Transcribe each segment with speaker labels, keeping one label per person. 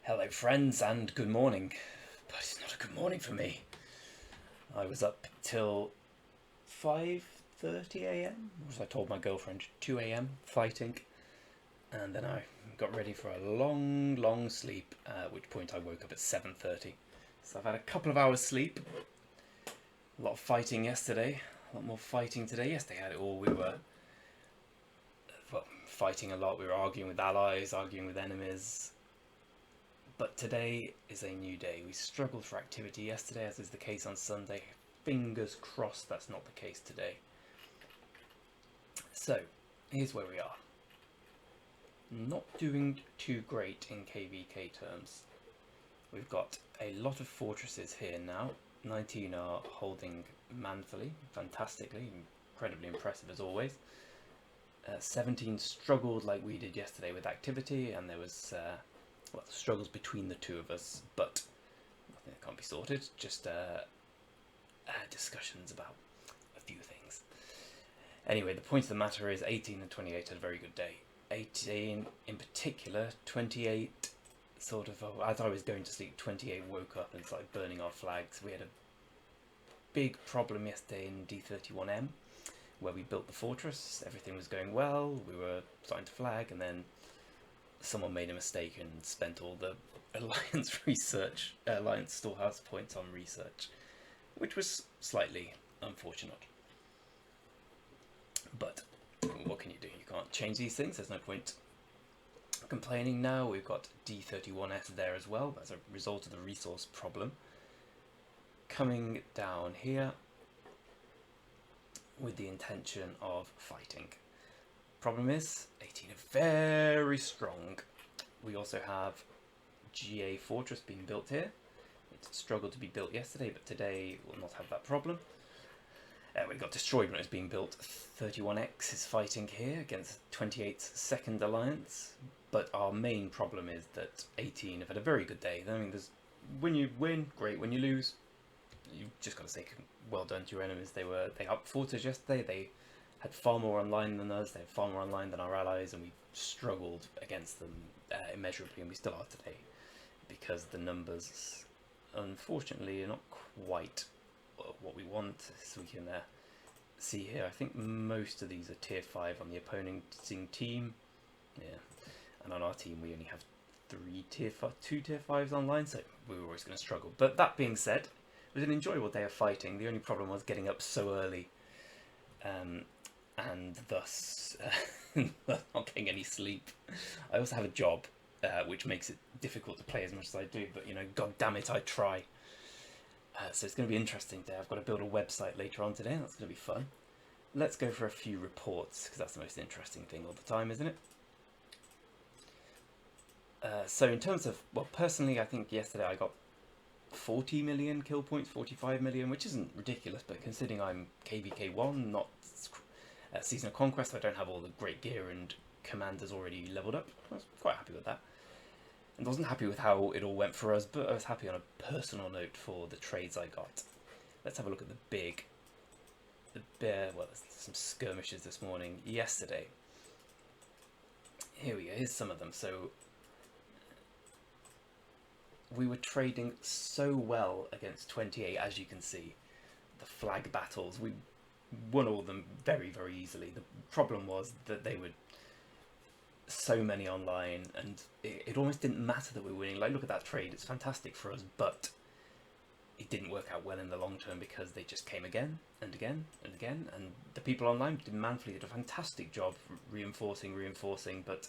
Speaker 1: Hello friends and good morning, but it's not a good morning for me. I was up till 5:30 a.m. as I told my girlfriend 2 a.m. fighting, and then I got ready for a long sleep, at which point I woke up at 7:30. So I've had a couple of hours sleep, a lot of fighting yesterday, a lot more fighting today. Yesterday I had it all. We were fighting a lot, we were arguing with allies, arguing with enemies. But today is a new day. We struggled for activity yesterday, as is the case on Sunday. Fingers crossed that's not the case today. So, here's where we are. Not doing too great in KVK terms. We've got a lot of fortresses here now. 19 are holding manfully, fantastically, incredibly impressive as always. 17 struggled like we did yesterday with activity, and there was struggles between the two of us, but nothing that can't be sorted. Just discussions about a few things. Anyway, the point of the matter is 18 and 28 had a very good day. 18 in particular, 28 sort of, as I was going to sleep, 28 woke up and started burning our flags. We had a big problem yesterday in D31M, where we built the fortress. Everything was going well, we were starting to flag, and then someone made a mistake and spent all the Alliance storehouse points on research, which was slightly unfortunate. But what can you do? You can't change these things. There's no point complaining now. We've got D31S there as well as a result of the resource problem. Coming down here with the intention of fighting. Problem is, 18 are very strong. We also have GA Fortress being built here. It struggled to be built yesterday, but today will not have that problem. We got destroyed when it was being built. 31X is fighting here against 28's second alliance, but our main problem is that 18 have had a very good day. I mean, when you win, great. When you lose, you've just got to say well done to your enemies. They outfought us yesterday. They had far more online than us, they had far more online than our allies, and we struggled against them immeasurably, and we still are today, because the numbers, unfortunately, are not quite what we want. So we can see here, I think most of these are tier 5 on the opposing team, yeah, and on our team we only have 2 tier 5s online, so we were always going to struggle. But that being said, it was an enjoyable day of fighting. The only problem was getting up so early, and thus not getting any sleep. I also have a job, which makes it difficult to play as much as I do, but you know, god damn it, I try. So it's going to be interesting today. I've got to build a website later on today. That's going to be fun. Let's go for a few reports, because that's the most interesting thing all the time, isn't it? So in terms of, well, personally, I think yesterday I got 40 million kill points, 45 million, which isn't ridiculous, but considering I'm KVK1, not Season of Conquest, I don't have all the great gear and commanders already leveled up. I was quite happy with that. And I wasn't happy with how it all went for us, but I was happy on a personal note for the trades I got. Let's have a look at well, there's some skirmishes this morning. Yesterday. Here we go, here's some of them. So, we were trading so well against 28, as you can see. The flag battles, we won all of them very easily. The problem was that they were so many online, and it almost didn't matter that we were winning. Like, look at that trade, it's fantastic for us, but it didn't work out well in the long term because they just came again and again and again, and the people online manfully did a fantastic job reinforcing, but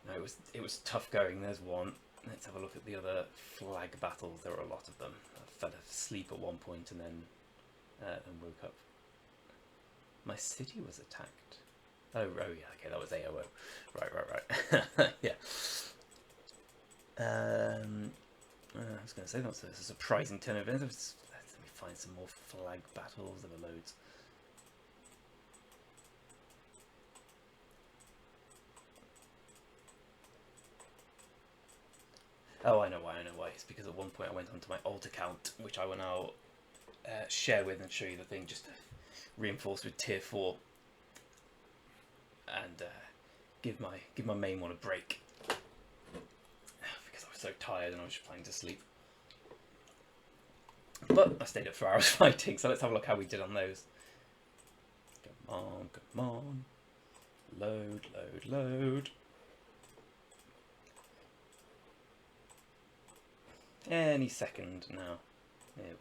Speaker 1: no, it was tough going. There's one. Let's have a look at the other flag battles. There were a lot of them. I fell asleep at one point and then woke up. My city was attacked. Oh yeah, okay, that was AOO. Right. Yeah. I was going to say that was a surprising turn of events. Let me find some more flag battles. There were loads. Oh, I know why. It's because at one point I went onto my alt account, which I will now share with and show you the thing, just to reinforce with tier 4 and give my main one a break, because I was was so tired and I was just planning to sleep. But I stayed up for hours fighting, so let's have a look how we did on those. Come on, come on. Load, load, load. Any second now. There we go.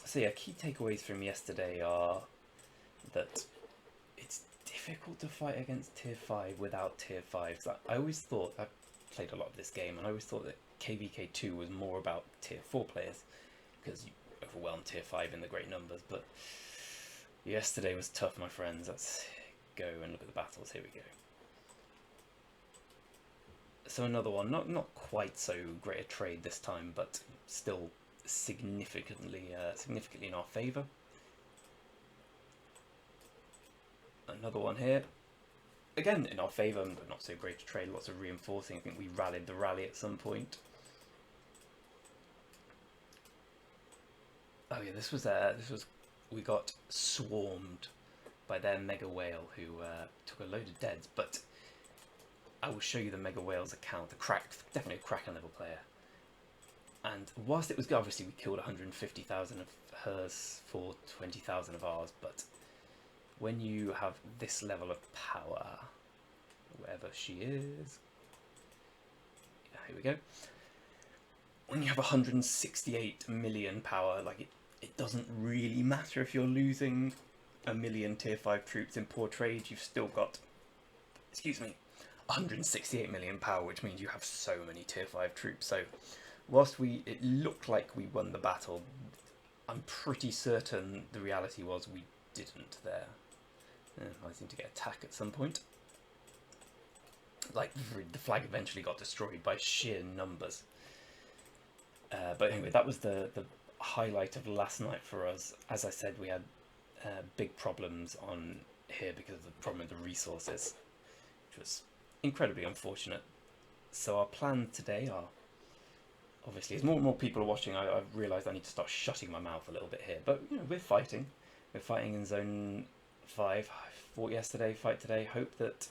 Speaker 1: So yeah, key takeaways from yesterday are that it's difficult to fight against tier 5 without tier 5s. I always thought, I've played a lot of this game, and I always thought that KVK2 was more about tier 4 players, because you overwhelmed tier 5 in the great numbers, but yesterday was tough, my friends. Let's go and look at the battles. Here we go. So another one, not quite so great a trade this time, but still significantly in our favour. Another one here, again in our favour, but not so great a trade. Lots of reinforcing. I think we rallied the rally at some point. Oh yeah, this was we got swarmed by their mega whale, who took a load of deads, but I will show you the mega whale's account. Definitely a Kraken level player. And whilst it was good, obviously we killed 150,000 of hers for 20,000 of ours, but when you have this level of power, wherever she is, yeah, here we go. When you have 168 million power, like it doesn't really matter if you're losing a million tier 5 troops in poor trade. You've still got, excuse me, 168 million power, which means you have so many tier 5 troops. So whilst it looked like we won the battle, I'm pretty certain the reality was we didn't there. I seem to get attacked at some point. Like, the flag eventually got destroyed by sheer numbers. But anyway, that was the highlight of last night for us. As I said, we had big problems on here because of the problem with the resources, which was incredibly unfortunate. So our plans today are, obviously, as more and more people are watching, I've realised I need to start shutting my mouth a little bit here. But, you know, we're fighting. We're fighting in zone 5. I fought yesterday, fight today. Hope that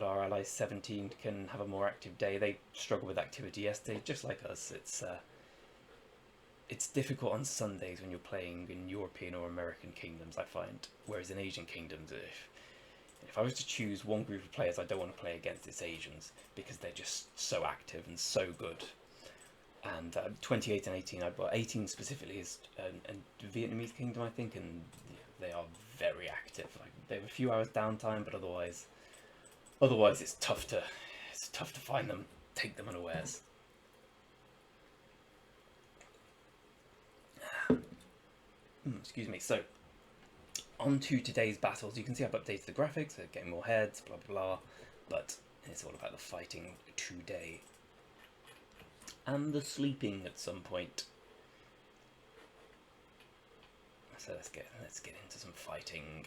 Speaker 1: our allies 17 can have a more active day. They struggled with activity yesterday, just like us. It's difficult on Sundays when you're playing in European or American kingdoms, I find. Whereas in Asian kingdoms, if I was to choose one group of players I don't want to play against, it's Asians, because they're just so active and so good. And 28 and 18, 18 specifically is a Vietnamese kingdom, I think, and they are very active. Like, they have a few hours downtime, but otherwise it's tough to find them, take them unawares. Excuse me. So on to today's battles. You can see I've updated the graphics, so getting more heads, blah blah blah, but it's all about the fighting today and the sleeping at some point. So let's get into some fighting.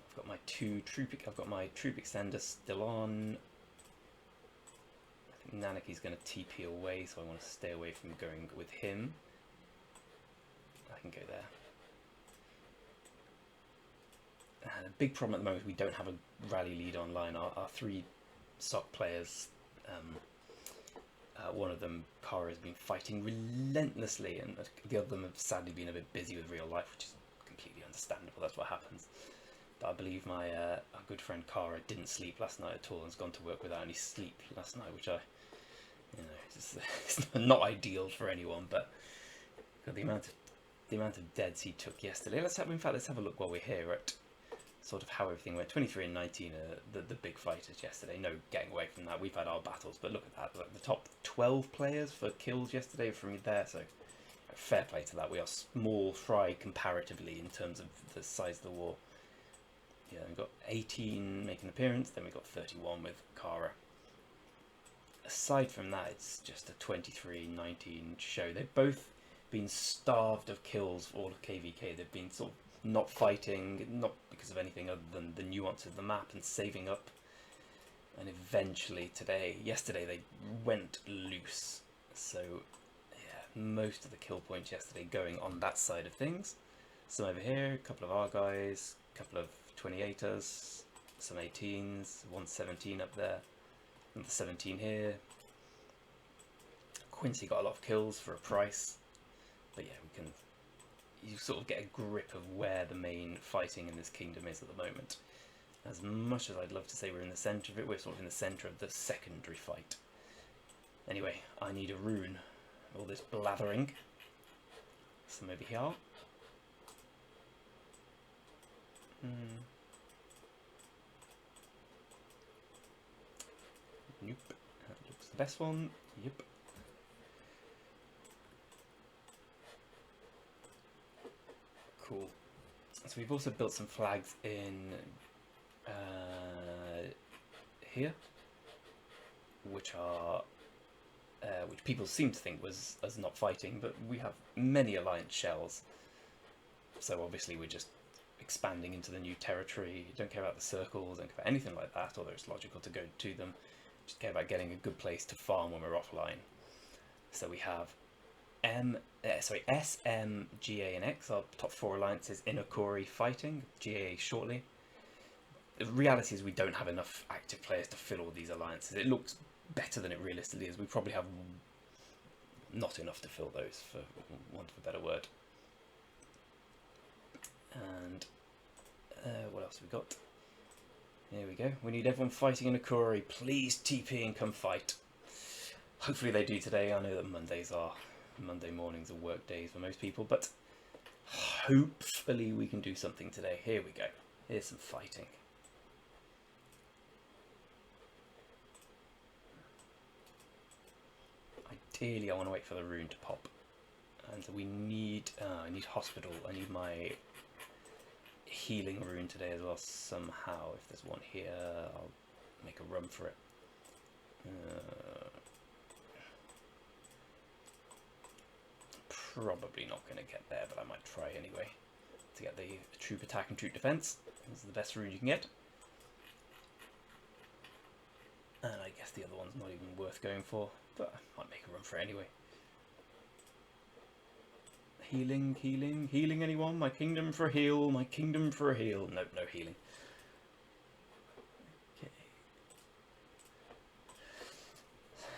Speaker 1: I've got my troop extender still on. I think Nanaki's going to TP away, so I want to stay away from going with him. I can go there. And a big problem at the moment is we don't have a rally lead online. Our 3 SOC players, one of them, Kara, has been fighting relentlessly, and the other of them have sadly been a bit busy with real life, which is completely understandable. That's what happens. But I believe my our good friend Kara didn't sleep last night at all and has gone to work without any sleep last night, which it's not ideal for anyone. But the amount of deads he took yesterday. Let's have a look while we're here at sort of how everything went. 23 and 19 are the big fighters yesterday. No getting away from that. We've had our battles, but look at that. Like, the top 12 players for kills yesterday from there, so fair play to that. We are small fry comparatively in terms of the size of the war. Yeah, we've got 18 making an appearance, then we've got 31 with Kara. Aside from that, it's just a 23-19 show. They've both been starved of kills for all of KVK. They've been sort of not fighting, not because of anything other than the nuance of the map and saving up. And eventually yesterday they went loose. So yeah, most of the kill points yesterday going on that side of things. Some over here, a couple of our guys, a couple of 28ers, some 18s, 117 up there, and the 17 here. Quincy got a lot of kills for a price, but yeah, you sort of get a grip of where the main fighting in this kingdom is at the moment. As much as I'd love to say we're in the centre of it, we're sort of in the centre of the secondary fight. Anyway, I need a rune. All this blathering. So maybe here. Nope. That looks the best one. Yep. Cool. So we've also built some flags in here, which people seem to think was as not fighting, but we have many alliance shells. So obviously we're just expanding into the new territory. Don't care about the circles, don't care about anything like that, although it's logical to go to them. Just care about getting a good place to farm when we're offline. So we have S, M, GA and X, our top 4 alliances in Okori fighting, GA shortly. The reality is we don't have enough active players to fill all these alliances. It looks better than it realistically is. We probably have not enough to fill those, for want of a better word. And what else have we got? Here we go. We need everyone fighting in Okori. Please TP and come fight. Hopefully they do today. I know that Monday mornings are work days for most people, but hopefully we can do something today. Here we go. Here's some fighting. Ideally, I want to wait for the rune to pop, and we need. I need hospital. I need my healing rune today as well somehow. If there's one here, I'll make a run for it. Probably not going to get there, but I might try anyway to get the troop attack and troop defense. This is the best rune you can get. And I guess the other one's not even worth going for, but I might make a run for it anyway. Healing, healing, healing anyone? My kingdom for a heal, my kingdom for a heal. Nope, no healing. Okay.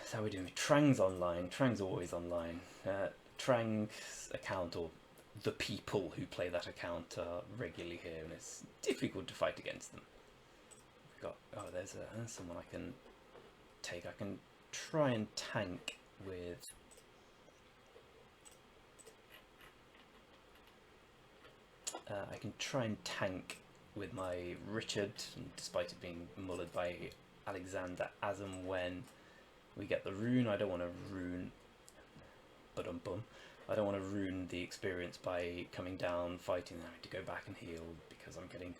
Speaker 1: So we're doing Trang's online. Trang's always online. Trang's account, or the people who play that account, are regularly here, and it's difficult to fight against them. We've got, oh, there's someone I can take. I can try and tank with my Richard, despite it being mullered by Alexander as and when we get the rune. I don't want to ruin, I don't want to ruin the experience by coming down, fighting, and having to go back and heal because I'm getting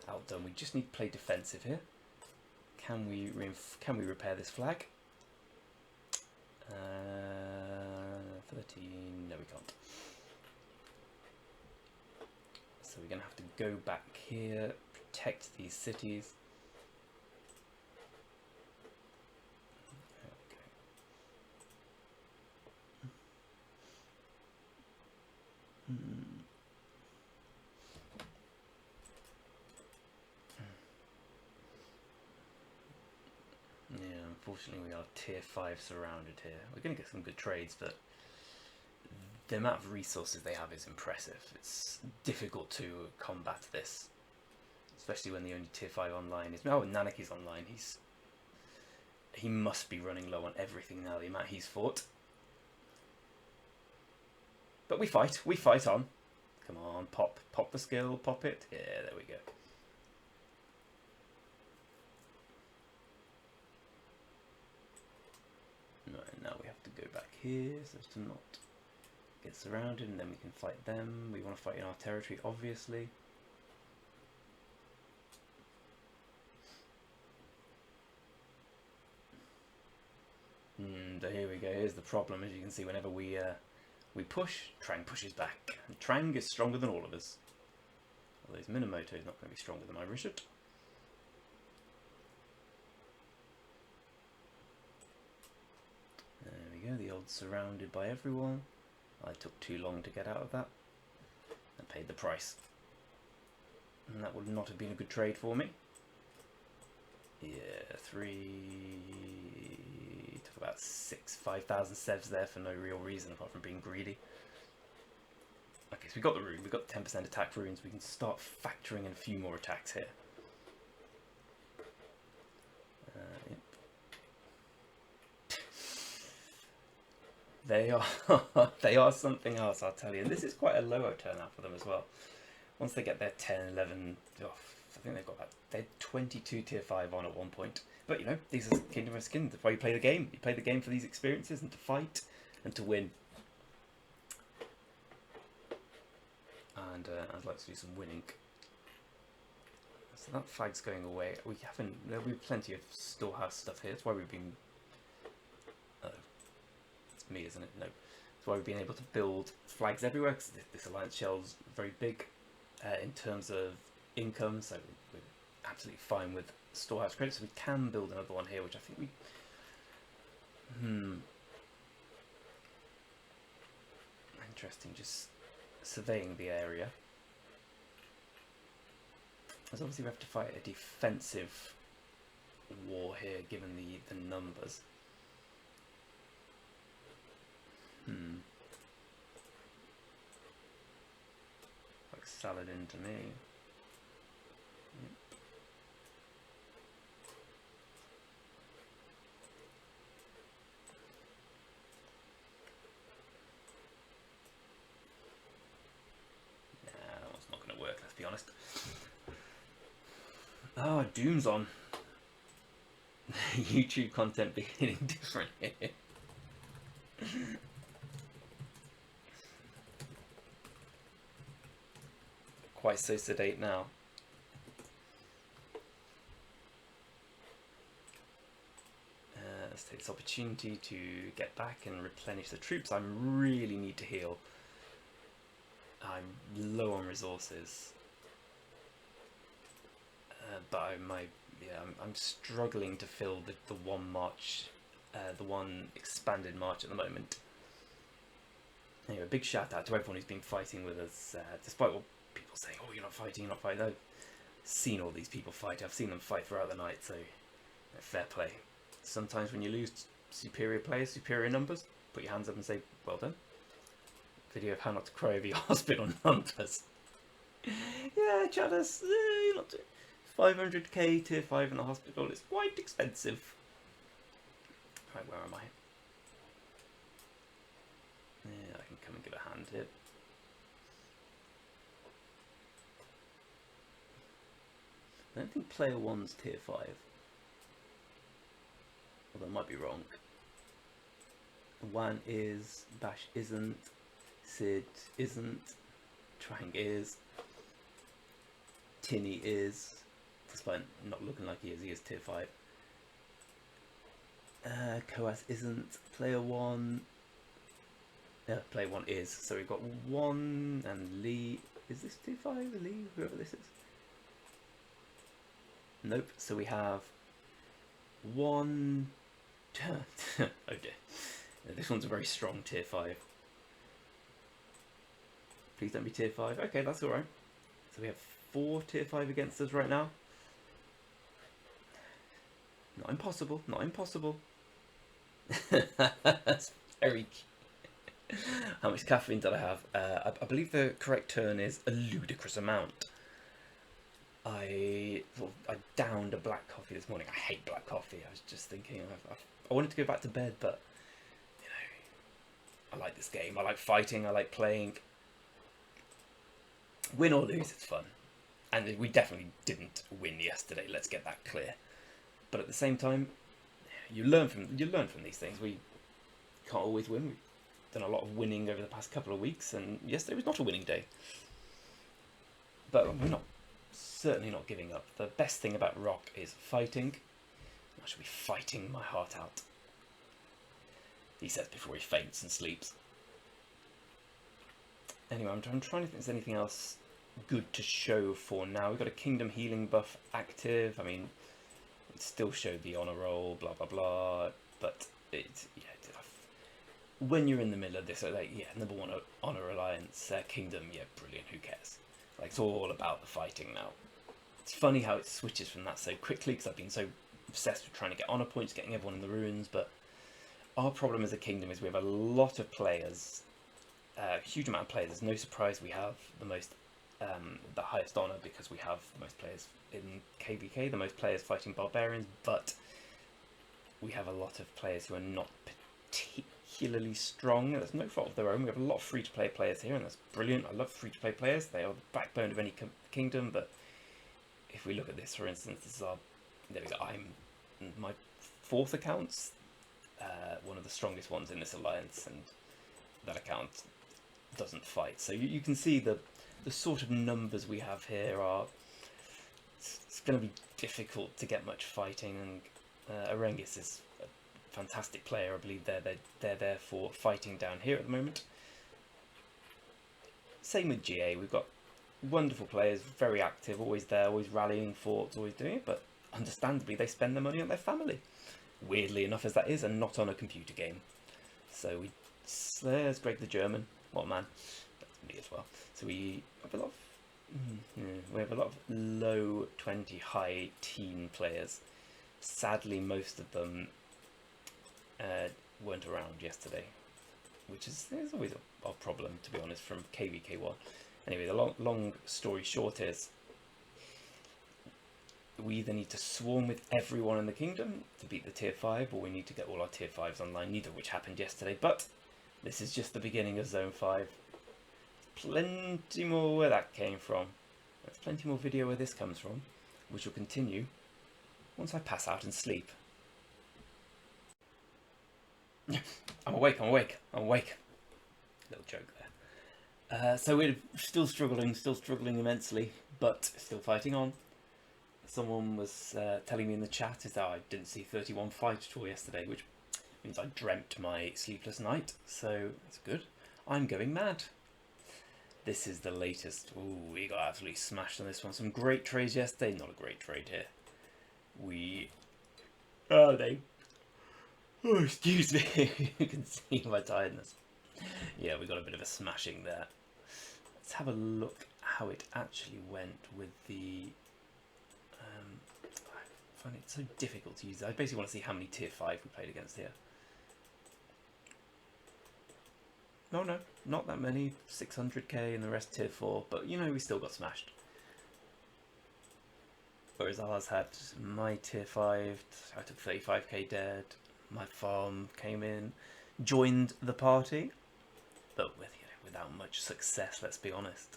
Speaker 1: outdone. We just need to play defensive here. Can we repair this flag? 13. No, we can't. So we're going to have to go back here, protect these cities. Yeah, unfortunately we are tier 5 surrounded here. We're going to get some good trades, but the amount of resources they have is impressive. It's difficult to combat this, especially when the only tier 5 online is... Oh, Nanaki's online. He must be running low on everything now, the amount he's fought. But we fight on. Come on, pop the skill, pop it. Yeah, there we go. Right, now we have to go back here so as to not get surrounded, and then we can fight them. We want to fight in our territory, obviously. Here we go. Here's the problem. As you can see, whenever we push, Trang pushes back. And Trang is stronger than all of us. Although his Minamoto is not going to be stronger than my Richard. There we go. The old surrounded by everyone. I took too long to get out of that and paid the price. And that would not have been a good trade for me. Yeah, took about 5,000 sevs there for no real reason apart from being greedy. Okay, so we got the rune, we got 10% attack runes, we can start factoring in a few more attacks here. Yep. They are they are something else, I'll tell you. And this is quite a lower turnout for them as well. Once they get their 10, 11, I think they've got about, they had 22 tier 5 on at one point. But you know, these are Kingdom of Skin, that's why you play the game. You play the game for these experiences and to fight and to win. And I'd like to do some winning. So that flag's going away. We haven't, there'll be plenty of storehouse stuff here. That's why we've been, it's me, isn't it? No. That's why we've been able to build flags everywhere, because this alliance shell's very big in terms of income, so we're absolutely fine with storehouse credits. So we can build another one here, which I think we, interesting, just surveying the area. Because obviously we have to fight a defensive war here, given the numbers. Like Saladin to me. Yep. Nah, that one's not going to work, let's be honest. Oh, Doom's on. YouTube content beginning different here. Quite so sedate now. Let's take this opportunity to get back and replenish the troops. I really need to heal. I'm low on resources. But I'm struggling to fill the one march, the one expanded march at the moment. Anyway, big shout out to everyone who's been fighting with us, despite what people say, oh, you're not fighting, you're not fighting. I've seen all these people fight. I've seen them fight throughout the night, so fair play. Sometimes when you lose superior players, superior numbers, put your hands up and say, well done. Video of how not to cry over your hospital numbers. Yeah, Chadders, you're not doing 500k tier 5 in the hospital is quite expensive. Right, where am I? Yeah, I can come and give a hand here. I don't think player 1's tier 5. Although I might be wrong. Wan is, Bash isn't, Sid isn't, Trang is, Tinny is, despite not looking like he is tier 5. Koas isn't, player 1, player 1 is, so we've got 1 and Lee, is this tier 5, Lee, whoever this is? Nope, so we have 1, okay, this one's a very strong tier 5. Please don't be tier 5, okay, that's alright. So we have 4 tier 5 against us right now. Not impossible, not impossible. That's very cute. How much caffeine did I have? I believe the correct turn is a ludicrous amount. I downed a black coffee this morning. I hate black coffee. I was just thinking, I wanted to go back to bed, but you know, I like this game. I like fighting. I like playing. Win or lose, it's fun. And we definitely didn't win yesterday. Let's get that clear. But at the same time, you learn from these things. We can't always win. We've done a lot of winning over the past couple of weeks, and yesterday was not a winning day. But we're certainly not giving up. The best thing about ROK is fighting. I should be fighting my heart out, he says before he faints and sleeps. Anyway, I'm trying to think if there's anything else good to show for now. We've got a kingdom healing buff active. I mean, it still showed the honor roll, blah blah blah, but it's, yeah, when you're in the middle of this, like, yeah, number 1 honor alliance kingdom, yeah, brilliant, who cares? Like, it's all about the fighting now. It's funny how it switches from that so quickly, because I've been so obsessed with trying to get honour points, getting everyone in the ruins, but our problem as a kingdom is we have a lot of players, a huge amount of players. It's no surprise we have the highest honour because we have the most players in KVK, the most players fighting barbarians, but we have a lot of players who are not particularly strong. That's no fault of their own. We have a lot of free-to-play players here, and that's brilliant. I love free-to-play players. They are the backbone of any kingdom, but if we look at this, for instance, this is our... There we go. My 4th account's one of the strongest ones in this alliance, and that account doesn't fight. So you can see the sort of numbers we have here are... It's going to be difficult to get much fighting, and Arengis is a fantastic player. I believe they're there for fighting down here at the moment. Same with GA. We've got wonderful players, very active, always there, always rallying forts, always doing it, but understandably they spend their money on their family. Weirdly enough as that is, and not on a computer game. So there's Greg the German. What a man. That's me as well. So we have a lot of low 20, high teen players. Sadly, most of them weren't around yesterday, which is always a problem, to be honest, from KVK1. Anyway, the long story short is we either need to swarm with everyone in the kingdom to beat the tier 5, or we need to get all our tier 5s online, neither of which happened yesterday, but this is just the beginning of Zone 5. Plenty more where that came from. There's plenty more video where this comes from, which will continue once I pass out and sleep. I'm awake. Little joke there. So we're still struggling immensely, but still fighting on. Someone was telling me in the chat is that I didn't see 31 fight at all yesterday, which means I dreamt my sleepless night, so that's good. I'm going mad. This is the latest. Ooh, we got absolutely smashed on this one. Some great trades yesterday. Not a great trade here. Oh, excuse me. You can see my tiredness. Yeah, we got a bit of a smashing there. Let's have a look how it actually went with the... I find it so difficult to use. I basically want to see how many tier 5 we played against here. No, not that many. 600k and the rest tier 4, but you know, we still got smashed. Whereas ours had my tier 5, I took 35k dead, my farm came in, joined the party, but without much success, let's be honest.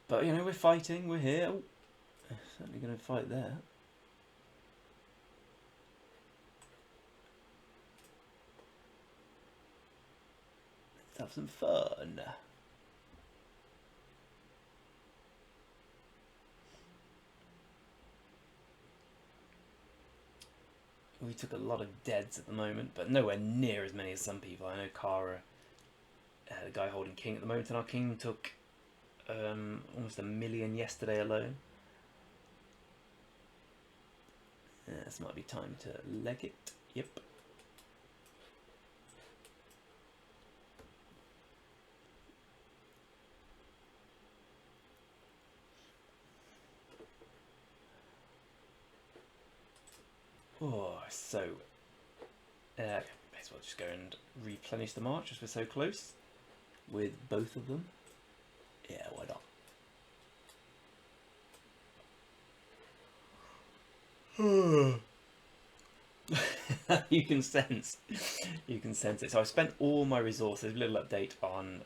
Speaker 1: But you know, we're fighting, we're here. Oh, certainly going to fight there. Let's have some fun. We took a lot of deads at the moment, but nowhere near as many as some people. I know Kara, the guy holding king at the moment, and our king took almost 1 million yesterday alone. This might be time to leg it. Yep. Oh, so may as well just go and replenish the march as we're so close with both of them. Yeah, why not? You can sense it. So I spent all my resources. A little update on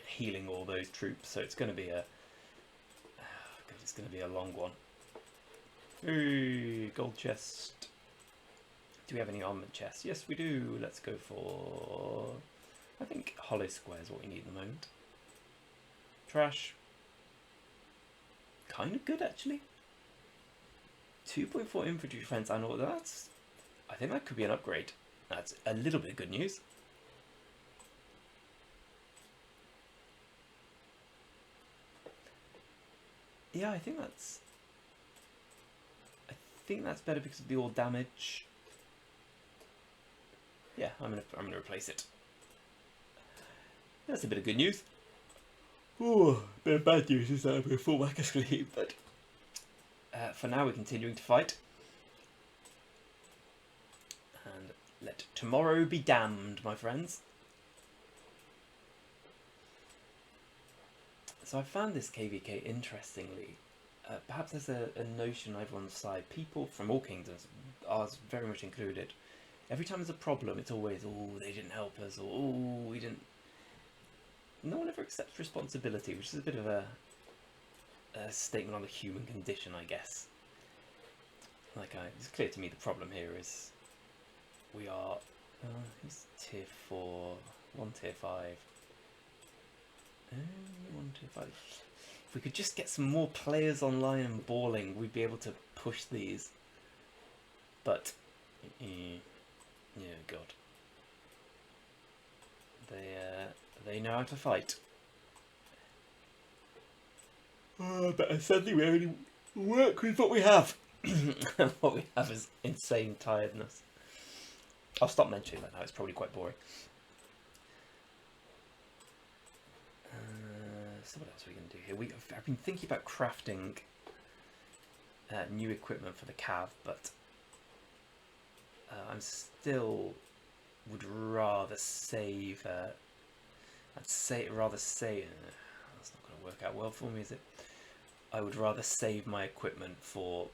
Speaker 1: healing all those troops. So it's going to be a long one. Ooh, gold chest. Do we have any armament chests? Yes, we do. Let's go for... I think hollow square is what we need at the moment. Trash. Kind of good, actually. 2.4 infantry defense and all that. I think that could be an upgrade. That's a little bit of good news. Yeah, I think that's better because of the all damage. Yeah, I'm gonna replace it. That's a bit of good news. Ooh, a bit of bad news is that I'm going to fall back asleep, but for now, we're continuing to fight. And let tomorrow be damned, my friends. So I found this KVK interestingly. Perhaps there's a notion on everyone's side. People from all kingdoms, ours very much included. Every time there's a problem, it's always, oh, they didn't help us, or oh, we didn't. No one ever accepts responsibility, which is a bit of a statement on the human condition, I guess. Like, it's clear to me the problem here is we are. It's tier 4, 1 tier 5. 1 tier 5. If we could just get some more players online and balling, we'd be able to push these. But, yeah, God. They know how to fight. But sadly we only work with what we have. What we have is insane tiredness. I'll stop mentioning that now, it's probably quite boring. So what else are we going to do here? I've been thinking about crafting new equipment for the cav, but I'm still would rather save. Rather say that's not going to work out well for me, is it? I would rather save my equipment for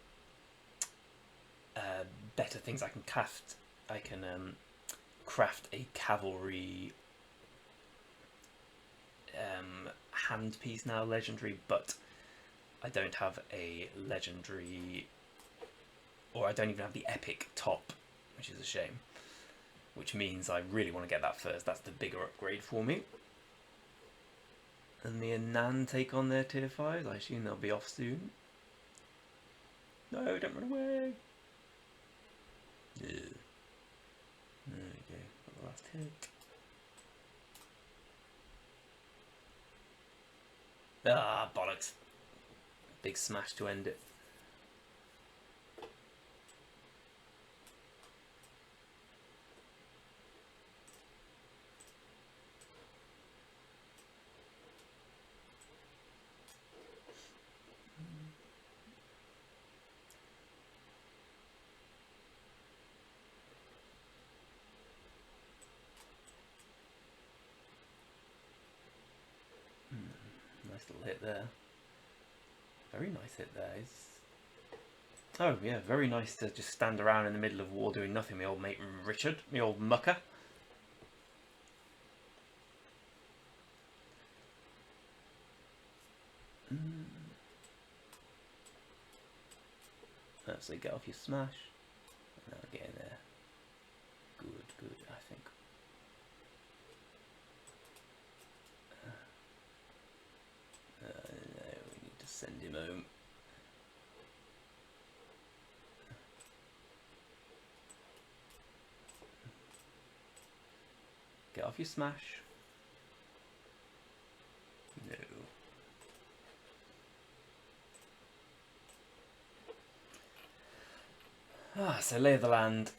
Speaker 1: better things. I can craft. I can craft a cavalry handpiece now, legendary, but I don't have a legendary, or I don't even have the epic top, which is a shame. Which means I really want to get that first. That's the bigger upgrade for me. And the Anan take on their tier 5s. I assume they'll be off soon. No, don't run away. Yeah. There we go. Got the last hit. Ah, bollocks. Big smash to end it. Nice little hit there. Very nice hit there. Oh yeah, very nice to just stand around in the middle of war doing nothing, my old mate Richard, my old mucker. So get off your smash. And now get in there. Good, I think. No, we need to send him home. Get off your smash. No. So lay of the land.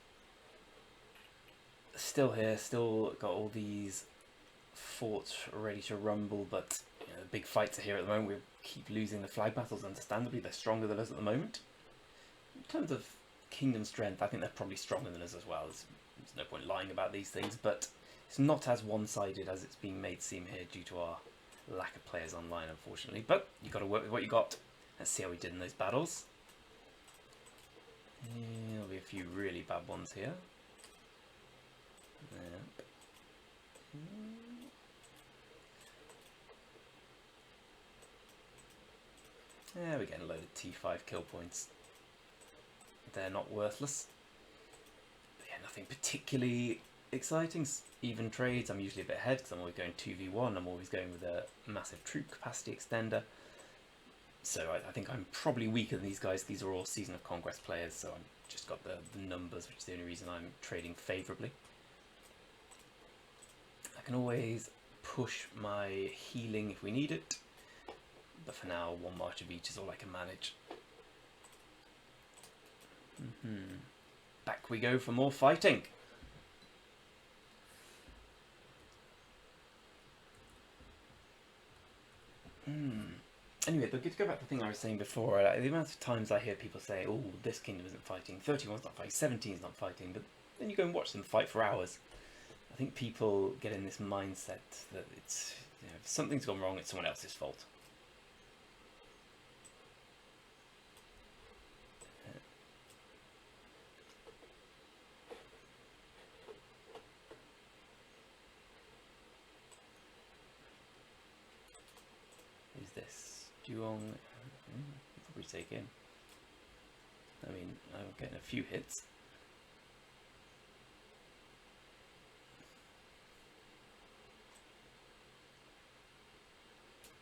Speaker 1: Still here, still got all these forts ready to rumble, but you know, the big fights are here at the moment. We keep losing the flag battles, understandably. They're stronger than us at the moment. In terms of kingdom strength, I think they're probably stronger than us as well. There's no point lying about these things, but it's not as one-sided as it's being made seem here due to our lack of players online, unfortunately. But you've got to work with what you got. Let's see how we did in those battles. There'll be a few really bad ones here. Yep. Yeah, we're getting a load of T5 kill points. They're not worthless. But yeah, nothing particularly exciting. Even trades, I'm usually a bit ahead because I'm always going 2v1. I'm always going with a massive troop capacity extender. So I think I'm probably weaker than these guys. These are all Season of Conquest players, so I've just got the numbers, which is the only reason I'm trading favourably. I can always push my healing if we need it, but for now, one march of each is all I can manage. Back we go for more fighting. Anyway, but to go back to the thing I was saying before, the amount of times I hear people say, oh, this kingdom isn't fighting, 31's not fighting, 17's not fighting, but then you go and watch them fight for hours. I think people get in this mindset that it's, if something's gone wrong, it's someone else's fault. Who's this? Duong? Probably take him. I mean, I'm getting a few hits.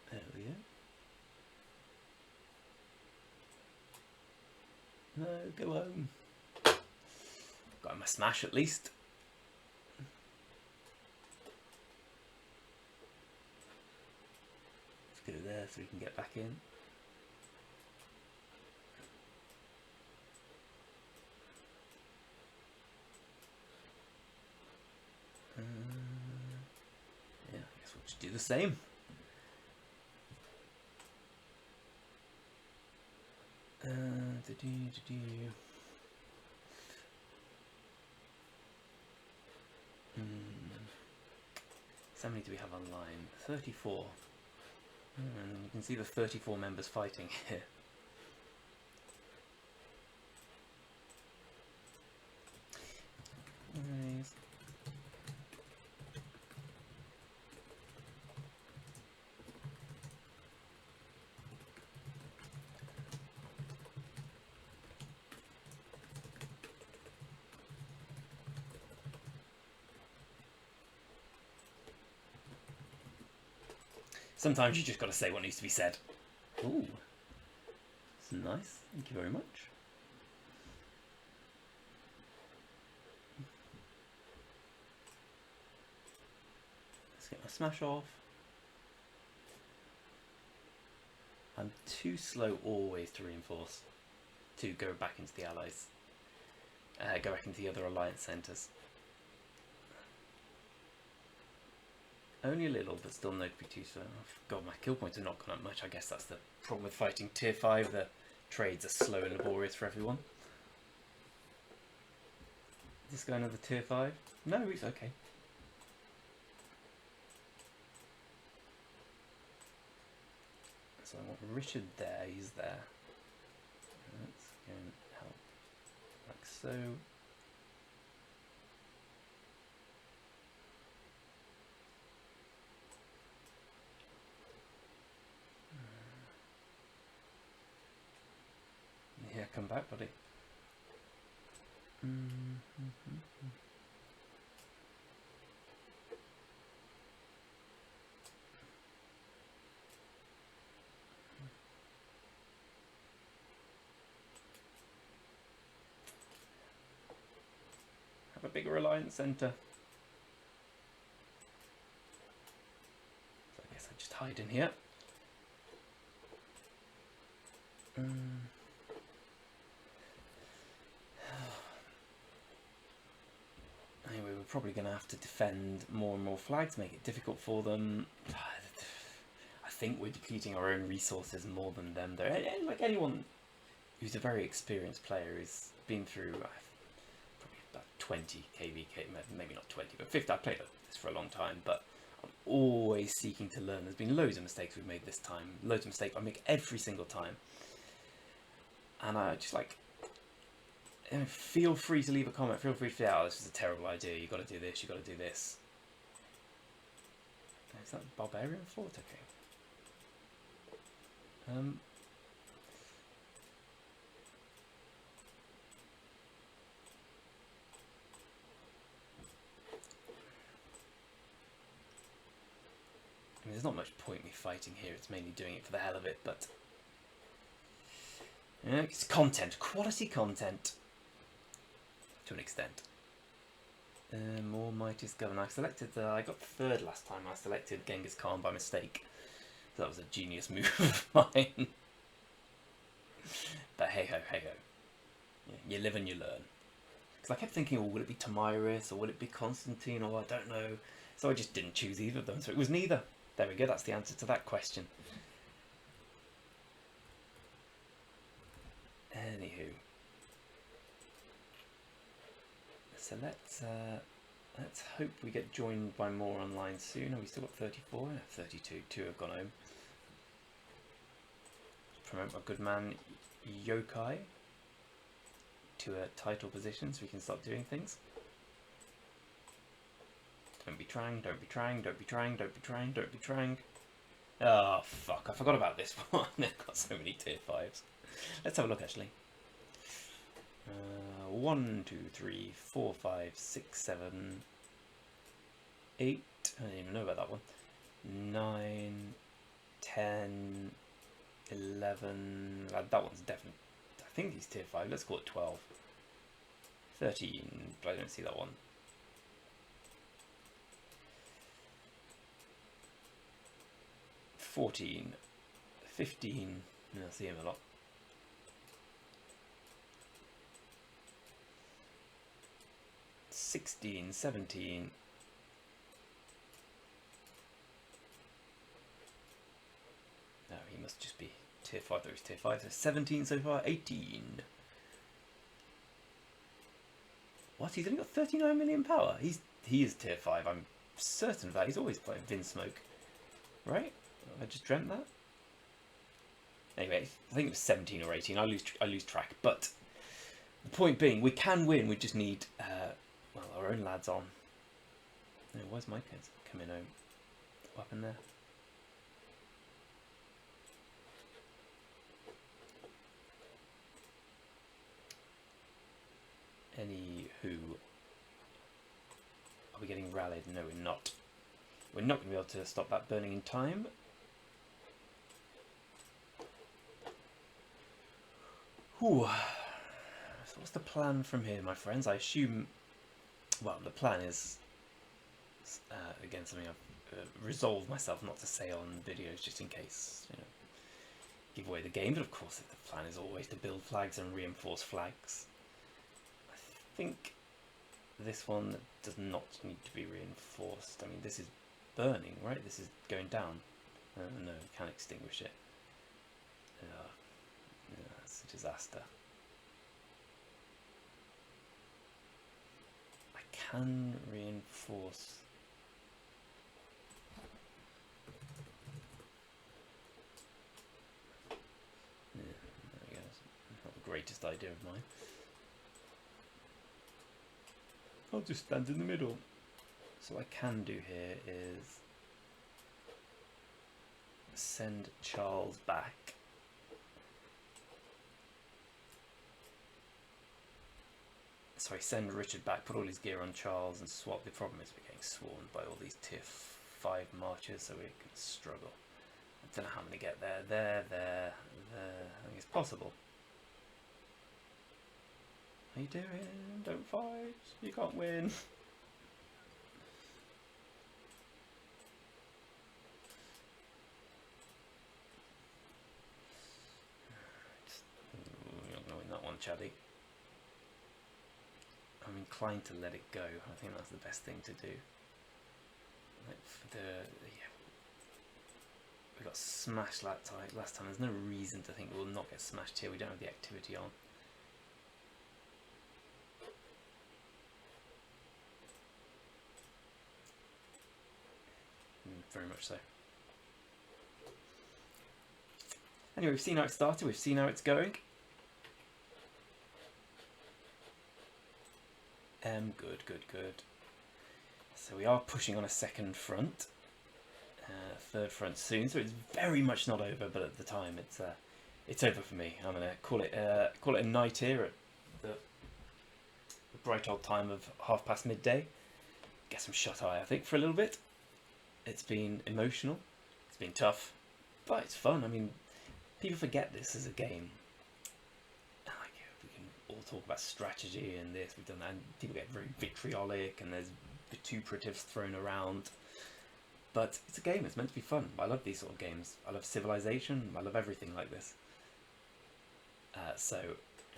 Speaker 1: There we go. No, go home. Got my smash at least. Let's go there so we can get back in. Yeah, I guess we'll just do the same. So many do we have online? 34. And you can see the 34 members fighting here. Nice. Sometimes you just got to say what needs to be said. Ooh, that's nice. Thank you very much. Let's get my smash off. I'm too slow always to reinforce, to go back into the allies, go back into the other alliance centres. Only a little, but still no to be too slow. Oh, God, my kill points are not gone up much. I guess that's the problem with fighting tier 5. The trades are slow and laborious for everyone. Is this guy another tier 5? No, he's okay. So I want Richard there, he's there. Let's go and help. Like so. Yeah, come back, buddy. Have a bigger alliance centre. So I guess I just hide in here. Anyway, we're probably going to have to defend more and more flags, make it difficult for them. I think we're depleting our own resources more than them. Like anyone who's a very experienced player who's been through probably about 20 KVK, maybe not 20, but 50. I've played this for a long time, but I'm always seeking to learn. There's been loads of mistakes we've made this time, loads of mistakes I make every single time. And I just like, feel free to leave a comment, feel free to say, oh, this is a terrible idea, you've got to do this, you've got to do this. Is that Barbarian Fort? Okay. I mean, there's not much point me fighting here, it's mainly doing it for the hell of it, but yeah, it's content, quality content. To an extent. More Mightiest Governor. I selected, I got third last time. I selected Genghis Khan by mistake. So that was a genius move of mine. But hey ho, hey ho. Yeah, you live and you learn. Because I kept thinking, oh, will it be Tamiris or will it be Constantine or I don't know. So I just didn't choose either of them. So it was neither. There we go, that's the answer to that question. Anywho, so let's hope we get joined by more online soon. Have we still got 34? 32. 2 have gone home. Promote my good man Yokai to a title position so we can start doing things. Don't be trying, don't be trying, don't be trying, don't be trying, don't be trying. Oh fuck, I forgot about this one. I've got so many tier 5s. Let's have a look actually. 1, 2, 3, 4, 5, 6, 7, 8. I don't even know about that one. 9, 10, 11. That one's definitely. I think he's tier 5. Let's call it 12. 13. But I don't see that one. 14. 15. I see him a lot. 16, 17. No, he must just be tier 5. There is tier 5. So 17 so far. 18. What? He's only got 39 million power. He is tier 5. I'm certain of that. He's always playing Vinsmoke, right? I just dreamt that. Anyway, I think it was 17 or 18. I lose track. But the point being, we can win. We just need well, our own lads on. No, where's my kids coming home? What happened there? Anywho, are we getting rallied? No, we're not. We're not going to be able to stop that burning in time. Whew. So what's the plan from here, my friends? I assume, well, the plan is, again, something I've resolved myself not to say on videos just in case, you know, give away the game. But of course, the plan is always to build flags and reinforce flags. I think this one does not need to be reinforced. I mean, this is burning, right? This is going down. No, can't extinguish it. It's a disaster. I can reinforce. Yeah, there we go. Not the greatest idea of mine. I'll just stand in the middle. So what I can do here is send Charles back. Sorry, send Richard back, put all his gear on Charles and swap. The problem is we're getting swarmed by all these tier 5 marchers, so we can struggle. I don't know how I'm going to get there. There. I think it's possible. How you doing? Don't fight. You can't win. You're not going to win that one, Chaddy. I'm inclined to let it go. I think that's the best thing to do. Like we got smashed last time. There's no reason to think we'll not get smashed here. We don't have the activity on. Very much so. Anyway, we've seen how it started. We've seen how it's going. Good. So we are pushing on a second front, third front soon. So it's very much not over, but at the time it's over for me. I'm gonna call it a night here at the bright old time of midday. Get some shut eye, I think, for a little bit. It's been emotional. It's been tough, but it's fun. I mean, people forget this as a game. All talk about strategy and this, we've done that, and people get very vitriolic and there's vituperatives thrown around, but it's a game. It's meant to be fun. I love these sort of games. I love Civilization. I love everything like this. So,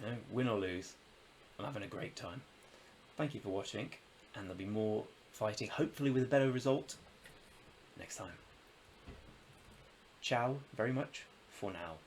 Speaker 1: you know, win or lose, I'm having a great time. Thank you for watching, and there'll be more fighting, hopefully with a better result next time. Ciao very much for now.